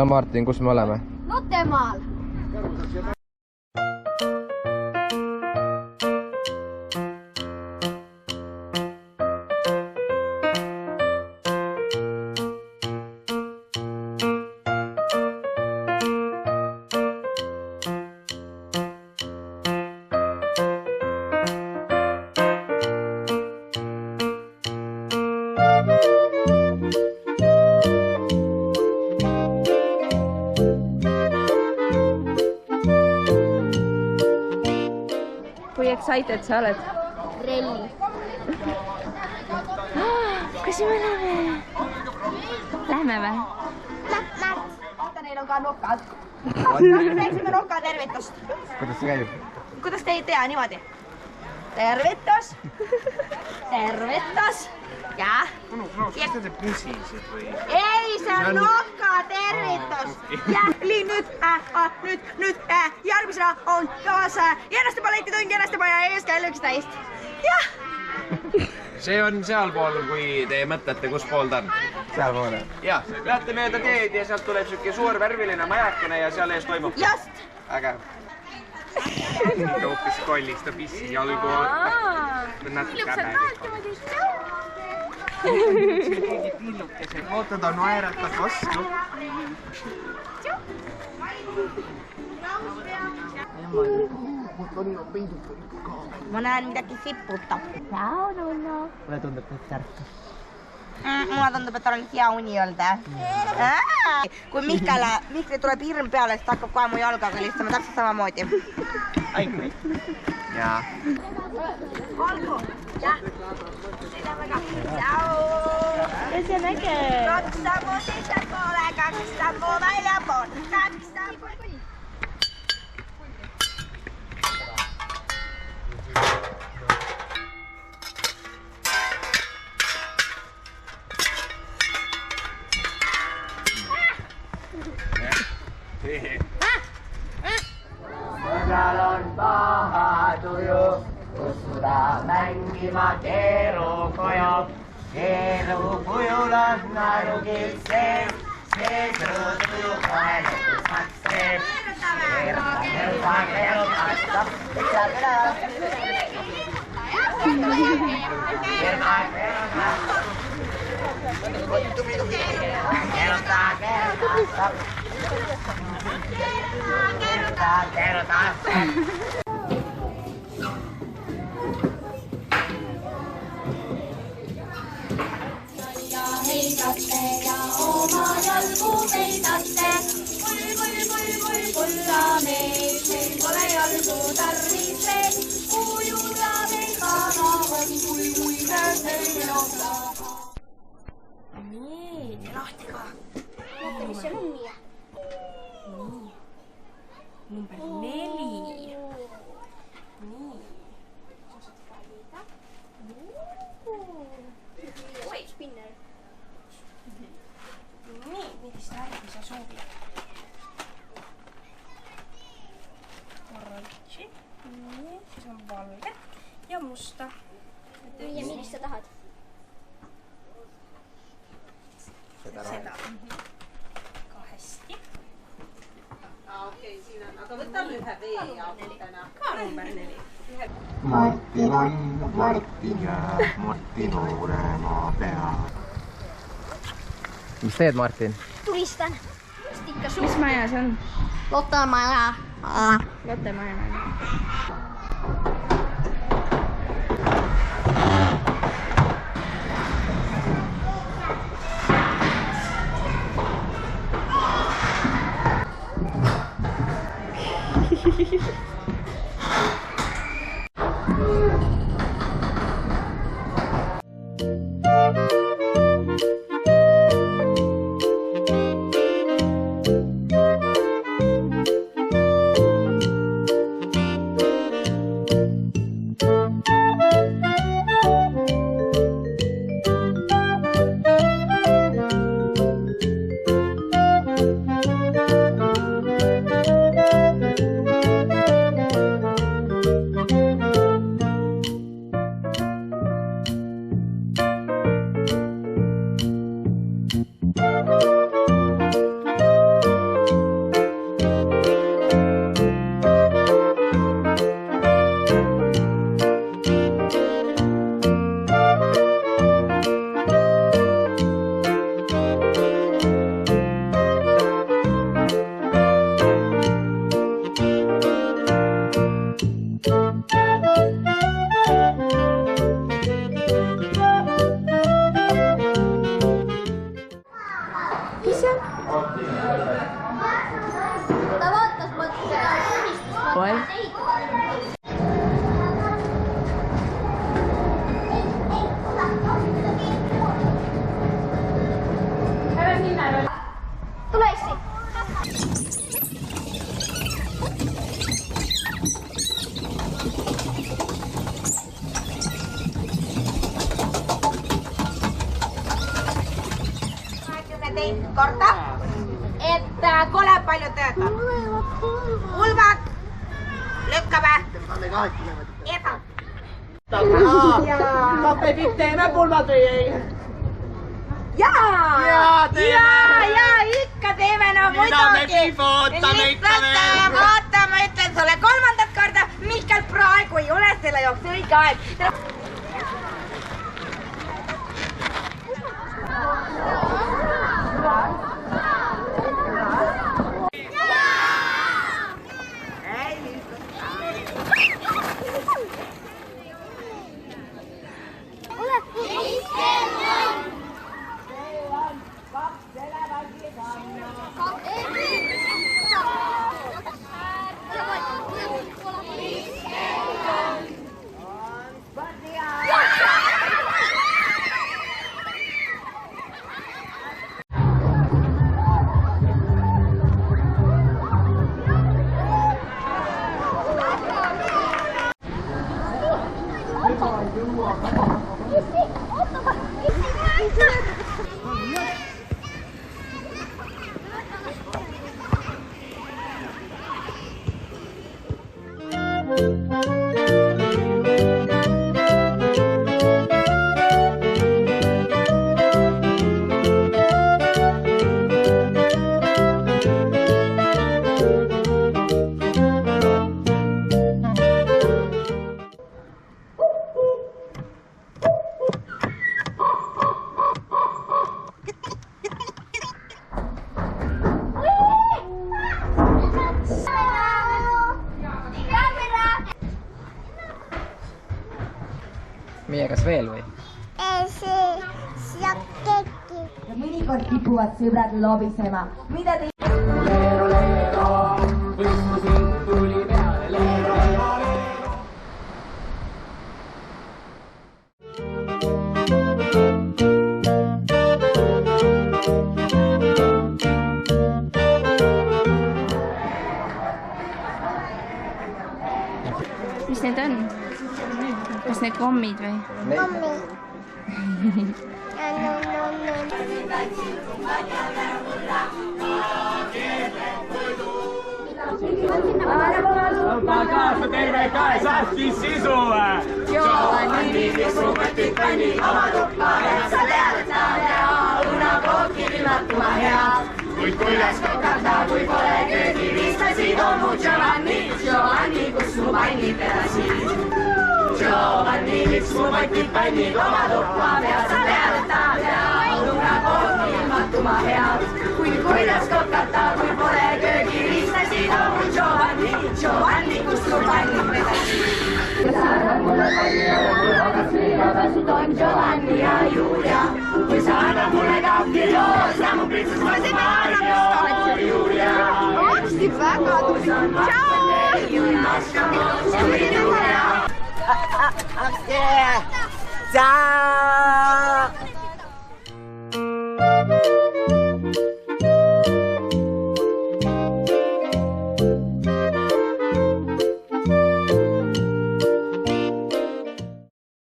no Martin, kus me oleme? Lottemaal. Kui excited sa oled? Relli. Kas me läheme? Lähme või? Vaata, neil on ka nokad. Rääksime noka tervitust. Kuidas see käib? Kuidas te ei tea niimoodi? Tervitus. Tervitus. Ja. Kas te püsisid või? Ei, see on noka tervitus. Ja nüüd järgmisena on taas jäänestepalletitund jäänestepaja ees kell 11. Jah. See on sealpool, kui te mõtlete, kus pool ta on. Sealpoole. Jah, lähete mööda teed ja sealt tuleb siuke suur värviline majakene ja seal ees toimub. Just. Äge. Hoopis kollis, ta pissis jalgu. Natuke häbelik. Siin keegi pillukese. Oota, ta naeratab vastu. Ma näen midagi siputab. Ciao, Nunno. Mulle tundub, et tärkas. Mulle tundub, et on hea uni olnud. Kui Mihkli tuleb hirm peale, siis ta hakkab kohe mu jalgaga lihtsama täpselt samamoodi. Aitäh. Jaa. Olgu. Jah. Ciao. See on äge. 2 sammu sissepoole, 2 sammu väljapool, 2 sammu. Seal on paha tuju, kutsuda mängima keerukoju. Keerukujul on naerukild sees, sees tuju kohe lõpusmaks teeb. Keeruta, stopp, lihtsalt üle. Keeruta, stopp. Keeruta. Heidate ja oma jalgu peidate. Kullamees, meil pole jalgu tarvis veel. Ujula meil kaga on, kui meil on kaga. Nii, lahti ka. Vaata, mis seal on nii. Number 4. Oi, spinner. Nii, millist värvi sa soovid? Oranži. Nii, siis on valget ja musta. Ja millist sa tahad? Seda. Ka hästi. Okei, siinä on. Aga võtame ühe veejaabutena. Ka number 4. Martin on, Martin jääb, Martin Uuremaa peal. Mis teed, Martin? Tulistan. Ikka Mis maja see on? Lottemaja. Lottemaja. Tule issi. Korta, että kole paljon töötä. Ulvat, lykkävä, etä. Kappe teemme pulmat või ei? Jaa! Jaa, teeme! Jaa, ikka teeme, no muidugi! Mida me FIFA ootame ikka veel? Vaata, ma ütlen sulle 3. korda, Mihkel praegu ei ole selle jaoks õige aeg. Mie, kas veel või? Ei se on kekki. Ja mõnikord kipuvad sõbrad lobisema. Mida te... Leero, leero, võistlusriik tuli peale. Leero, leero, leero. Mis need on? Kas need kommid või? Kommi. Kaasa teine käe sahti sisu. Joani viisu võtid kõnni oma tuppa ja sa tead, et sa hea õunakooki ilmatuma hea. Kuid kuidas kokata, kui pole köögi viistasid, on mu Giovanni, kus mu pannid pedasid. Giovanni, miks mu võtid pannid oma tuppa ja sa tead, et ta hea õunakooki ilmatuma hea. Kuid kuidas kokata, kui pole köögi viistasid, on mu Giovanni, kus mu pannid pedasid. Mulle on Giovanni ja Julia. Kui sa annad mulle kahti joos, ja mu printsess Mario, Julia. Hästi väga tuli. Ciao!